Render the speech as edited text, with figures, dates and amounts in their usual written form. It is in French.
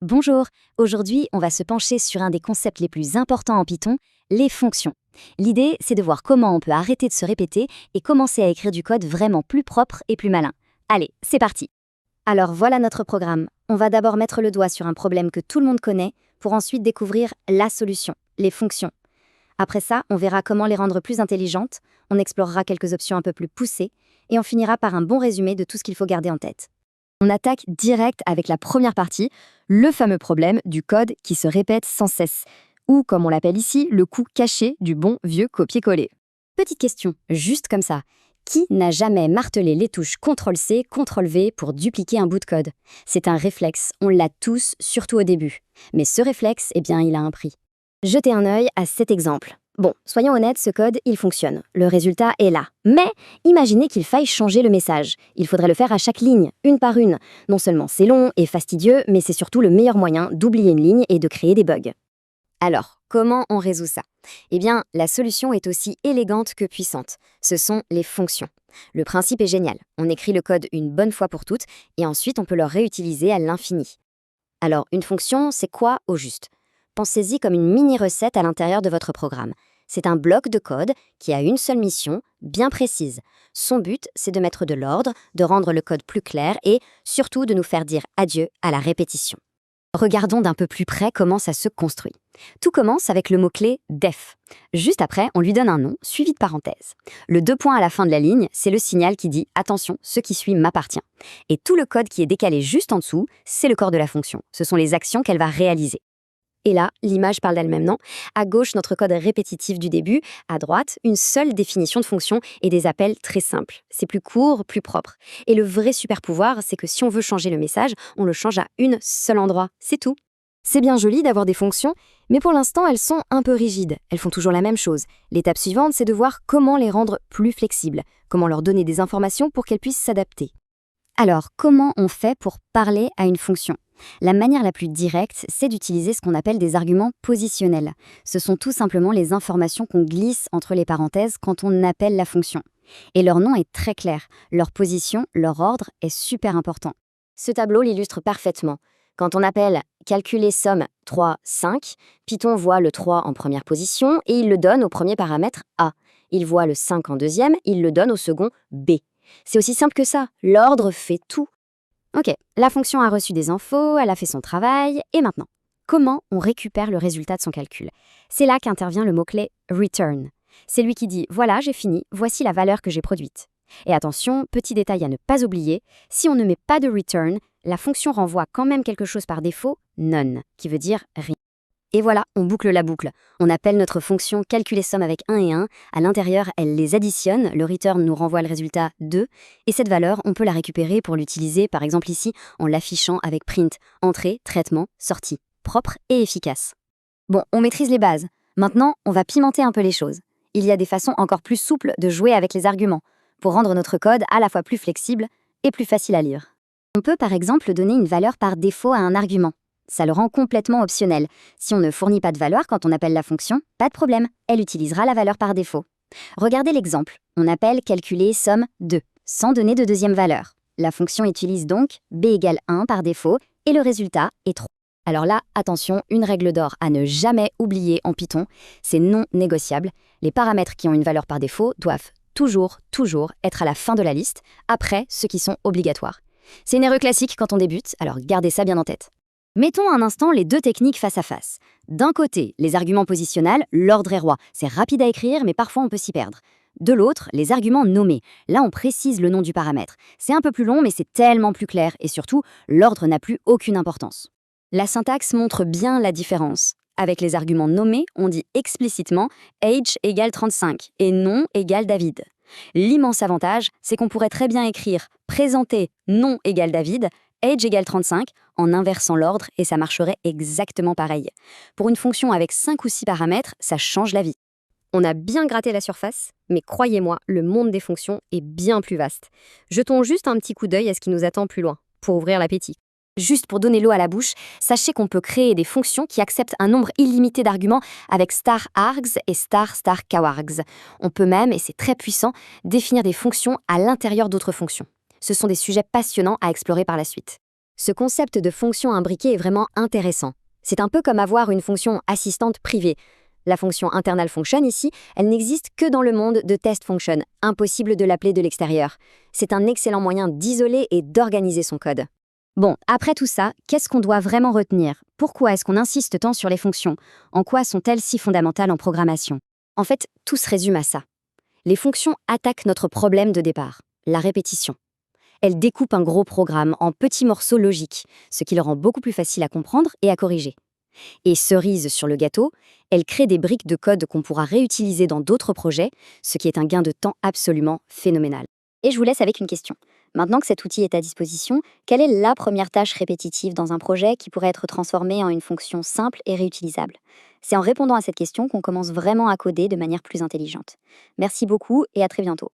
Bonjour, aujourd'hui on va se pencher sur un des concepts les plus importants en Python, les fonctions. L'idée, c'est de voir comment on peut arrêter de se répéter et commencer à écrire du code vraiment plus propre et plus malin. Allez, c'est parti. Alors voilà notre programme. On va d'abord mettre le doigt sur un problème que tout le monde connaît, pour ensuite découvrir la solution, les fonctions. Après ça, on verra comment les rendre plus intelligentes, on explorera quelques options un peu plus poussées, et on finira par un bon résumé de tout ce qu'il faut garder en tête. On attaque direct avec la première partie, le fameux problème du code qui se répète sans cesse, ou comme on l'appelle ici, le coup caché du bon vieux copier-coller. Petite question, juste comme ça. Qui n'a jamais martelé les touches CTRL-C, CTRL-V pour dupliquer un bout de code? C'est un réflexe, on l'a tous, surtout au début. Mais ce réflexe, il a un prix. Jetez un œil à cet exemple. Bon, soyons honnêtes, ce code, il fonctionne. Le résultat est là. Mais imaginez qu'il faille changer le message. Il faudrait le faire à chaque ligne, une par une. Non seulement c'est long et fastidieux, mais c'est surtout le meilleur moyen d'oublier une ligne et de créer des bugs. Alors, comment on résout ça? Eh bien, la solution est aussi élégante que puissante. Ce sont les fonctions. Le principe est génial. On écrit le code une bonne fois pour toutes, et ensuite on peut le réutiliser à l'infini. Alors, une fonction, c'est quoi au juste? Pensez-y comme une mini-recette à l'intérieur de votre programme. C'est un bloc de code qui a une seule mission, bien précise. Son but, c'est de mettre de l'ordre, de rendre le code plus clair et, surtout, de nous faire dire adieu à la répétition. Regardons d'un peu plus près comment ça se construit. Tout commence avec le mot-clé def. Juste après, on lui donne un nom, suivi de parenthèses. Le 2 points à la fin de la ligne, c'est le signal qui dit « Attention, ce qui suit m'appartient ». Et tout le code qui est décalé juste en dessous, c'est le corps de la fonction. Ce sont les actions qu'elle va réaliser. Et là, l'image parle d'elle-même, non? À gauche, notre code répétitif du début. À droite, une seule définition de fonction et des appels très simples. C'est plus court, plus propre. Et le vrai super pouvoir, c'est que si on veut changer le message, on le change à un seul endroit. C'est tout. C'est bien joli d'avoir des fonctions, mais pour l'instant, elles sont un peu rigides. Elles font toujours la même chose. L'étape suivante, c'est de voir comment les rendre plus flexibles, comment leur donner des informations pour qu'elles puissent s'adapter. Alors, comment on fait pour parler à une fonction? La manière la plus directe, c'est d'utiliser ce qu'on appelle des arguments positionnels. Ce sont tout simplement les informations qu'on glisse entre les parenthèses quand on appelle la fonction. Et leur nom est très clair. Leur position, leur ordre est super important. Ce tableau l'illustre parfaitement. Quand on appelle calculer somme 3, 5, Python voit le 3 en première position et il le donne au premier paramètre A. Il voit le 5 en deuxième, il le donne au second B. C'est aussi simple que ça. L'ordre fait tout. Ok, la fonction a reçu des infos, elle a fait son travail, et maintenant, comment on récupère le résultat de son calcul? C'est là qu'intervient le mot-clé return. C'est lui qui dit « Voilà, j'ai fini, voici la valeur que j'ai produite ». Et attention, petit détail à ne pas oublier, si on ne met pas de return, la fonction renvoie quand même quelque chose par défaut, none, qui veut dire rien. Et voilà, on boucle la boucle. On appelle notre fonction calculer somme avec 1 et 1. À l'intérieur, elle les additionne. Le return nous renvoie le résultat 2. Et cette valeur, on peut la récupérer pour l'utiliser, par exemple ici, en l'affichant avec print. Entrée, traitement, sortie. Propre et efficace. Bon, on maîtrise les bases. Maintenant, on va pimenter un peu les choses. Il y a des façons encore plus souples de jouer avec les arguments, pour rendre notre code à la fois plus flexible et plus facile à lire. On peut par exemple donner une valeur par défaut à un argument. Ça le rend complètement optionnel. Si on ne fournit pas de valeur quand on appelle la fonction, pas de problème, elle utilisera la valeur par défaut. Regardez l'exemple. On appelle calculer somme 2, sans donner de deuxième valeur. La fonction utilise donc b égale 1 par défaut et le résultat est 3. Alors là, attention, une règle d'or à ne jamais oublier en Python, c'est non négociable. Les paramètres qui ont une valeur par défaut doivent toujours être à la fin de la liste, après ceux qui sont obligatoires. C'est une erreur classique quand on débute, alors gardez ça bien en tête. Mettons un instant les deux techniques face à face. D'un côté, les arguments positionnels, l'ordre est roi. C'est rapide à écrire, mais parfois on peut s'y perdre. De l'autre, les arguments nommés. Là, on précise le nom du paramètre. C'est un peu plus long, mais c'est tellement plus clair. Et surtout, l'ordre n'a plus aucune importance. La syntaxe montre bien la différence. Avec les arguments nommés, on dit explicitement « age égale 35 » et « nom égale David ». L'immense avantage, c'est qu'on pourrait très bien écrire « présenter nom égale David », age égale 35 en inversant l'ordre et ça marcherait exactement pareil. Pour une fonction avec 5 ou 6 paramètres, ça change la vie. On a bien gratté la surface, mais croyez-moi, le monde des fonctions est bien plus vaste. Jetons juste un petit coup d'œil à ce qui nous attend plus loin, pour ouvrir l'appétit. Juste pour donner l'eau à la bouche, sachez qu'on peut créer des fonctions qui acceptent un nombre illimité d'arguments avec *args et *cowargs. On peut même, et c'est très puissant, définir des fonctions à l'intérieur d'autres fonctions. Ce sont des sujets passionnants à explorer par la suite. Ce concept de fonction imbriquée est vraiment intéressant. C'est un peu comme avoir une fonction assistante privée. La fonction internal function ici, elle n'existe que dans le monde de test function. Impossible de l'appeler de l'extérieur. C'est un excellent moyen d'isoler et d'organiser son code. Bon, après tout ça, qu'est-ce qu'on doit vraiment retenir? Pourquoi est-ce qu'on insiste tant sur les fonctions? En quoi sont-elles si fondamentales en programmation? En fait, tout se résume à ça. Les fonctions attaquent notre problème de départ, la répétition. Elles découpent un gros programme en petits morceaux logiques, ce qui le rend beaucoup plus facile à comprendre et à corriger. Et cerise sur le gâteau, elles créent des briques de code qu'on pourra réutiliser dans d'autres projets, ce qui est un gain de temps absolument phénoménal. Et je vous laisse avec une question. Maintenant que cet outil est à disposition, quelle est la première tâche répétitive dans un projet qui pourrait être transformée en une fonction simple et réutilisable? C'est en répondant à cette question qu'on commence vraiment à coder de manière plus intelligente. Merci beaucoup et à très bientôt.